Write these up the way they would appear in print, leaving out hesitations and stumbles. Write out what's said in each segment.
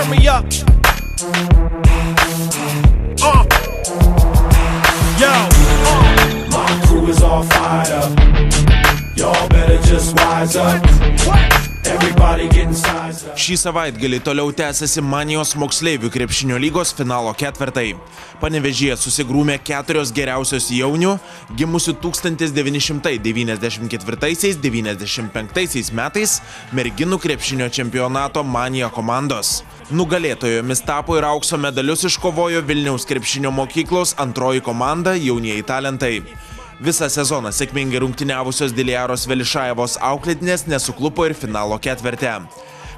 turn me up. Yo. My crew is all fired up. Y'all better just wise up. Everybody getting sized up. Šį savaitgalį toliau tęsiasi Manijos moksleivių krepšinio lygos finalo ketvertai. Panevėžyje susigrūmė 4 geriausios jaunių, gimusių 1994–95 metais merginų krepšinio čempionato Manija komandos. Nugalėtojomis tapo ir aukso medalius iškovojo Vilniaus krepšinio mokyklos antroji komanda Jaunieji talentai. Visą sezoną sėkmingai rungtyniavusios Diliaros Velišajevos auklėtinės nesuklupo ir finalo ketverte.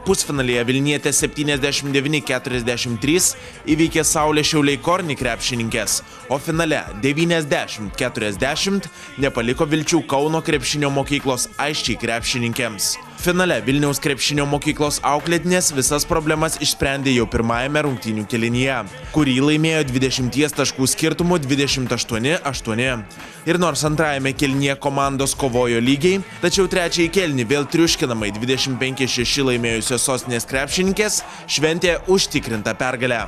Pusfinalyje vilnietės 79–43 įveikė Saulės Šiauliai Korni krepšininkės, o finale 90–40 nepaliko vilčių Kauno krepšinio mokyklos Aisčiai krepšininkėms. Finale Vilniaus krepšinio mokyklos auklėtinės visas problemas išsprendė jau pirmajame rungtynių kėlinyje, kurį laimėjo 20 taškų skirtumu 28–8. Ir nors antrajame kėlinyje komandos kovojo lygiai, tačiau trečiąjį kėlinį vėl triuškinamai 25–6 laimėjusios sostinės krepšininkės šventė užtikrintą pergalę.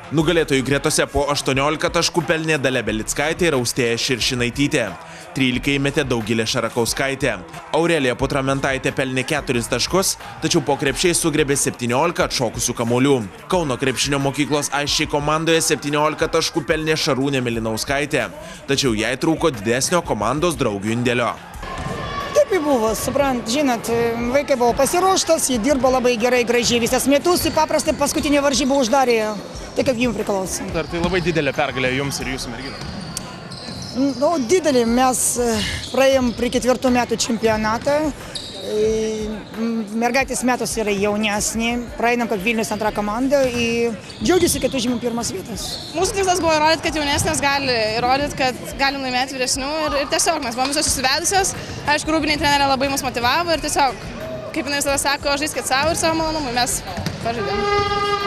Nugalėtojų gretose po 18 taškų pelnė Dalia Belickaitė ir Austėja Širšinaitytė. 13 įmetė Daugilė Šarakauskaitė. Aurelija Putramentaitė pelnė 4 taškus, tačiau po krepšiais sugrebė 17 atšokusių kamuolių. Kauno krepšinio mokyklos Aisčiai komandoje 17 taškų pelnė Šarūnė Melinauskaitė, tačiau jai trūko didesnio komandos draugių indėlio. Taip buvo, žinot, vaikai buvo pasiruoštas, jie dirbo labai gerai, gražiai visas metus, paprastai paskutinį varžybą uždarė, tai kaip jums priklauso. Ar tai labai didelė pergalė jums ir jūsų merginų? Nu, didelį, mes praėjom prie 4 metų čempionatą, mergaitės metus yra jaunesnė, praeinam kaip Vilnius antra komanda ir džiaugiasi, kad užimėm pirmas vietas. Mūsų tikslas buvo įrodyti, kad jaunesnės gali įrodyti, kad galim laimėti vyresnių ir tiesiog mes buvom visos susivedusios. Aišku, rūbiniai trenerė labai mus motyvavo ir tiesiog, kaip jinai visada sako, žaiskit savo ir savo malonumui, mes pažaidėm.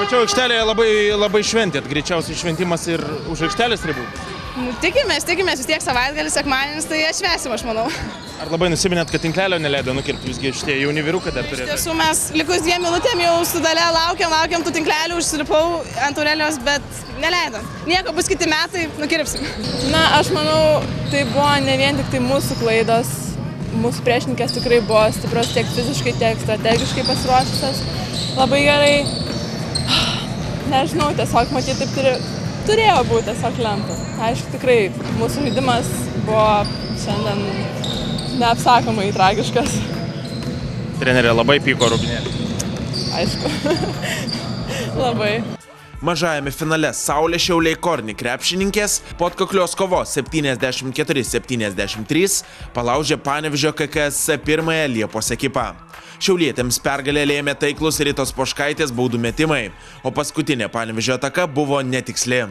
Mačiau, aikštelėje labai šventėt, greičiausiai šventimas ir už aikštelės ribų. Tikimės, vis tiek savaitgalis, sekmadienis, tai švęsim, aš manau. Ar labai nusiminėt, kad tinklelio neleido nukirpti, visgi šitie jauni vyrukai dar turėtų? Iš tiesų mes likus 2 minutėm jau su Dalia laukiam tų tinklelių, užsilipau ant Aurelijos, bet neleido. Nieko, bus kiti metai, nukirpsim. Na, aš manau, tai buvo ne vien tik tai mūsų klaidos. Mūsų priešininkės tikrai buvo stiprios tiek fiziškai, tiek strategiškai pasiruošusios. Labai gerai, nežinau, tiesiog matyti taip turėjo būti tiesiog lenta. Aišku, tikrai mūsų žaidimas buvo šiandien neapsakomai tragiškas. Trenerė labai pyko rūbinėlį. Aišku, labai. Mažajame finale Saulės Šiauliai Korni krepšininkės po atkaklios kovos 74–73 palaužė Panevėžio KKSC pirmąją Liepos ekipą. Šiaulietėms pergalę lėmė taiklus Ritos Poškaitės baudų metimai, o paskutinė Panevėžio ataka buvo netiksli.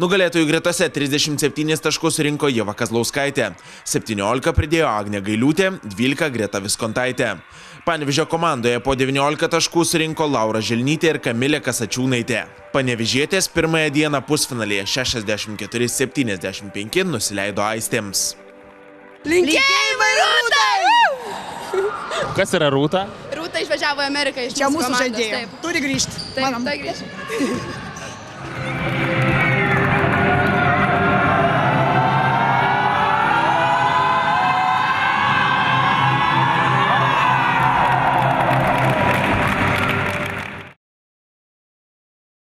Nugalėtojų gretose 37 taškus rinko Ieva Kazlauskaitė, 17 pridėjo Agnė Gailiūtė, 12 Greta Viskontaitė. Panevėžio komandoje po 19 taškų surinko Laura Želnytė ir Kamilė Kasačiūnaitė. Panevėžietės pirmąją dieną pusfinalyje 64–75 nusileido Aistėms. Linkėjimai Rūtai! Kas yra Rūta? Rūta išvažiavo į Ameriką iš čia mūsų žaidėja. Turi grįžti. Taip, grįžti.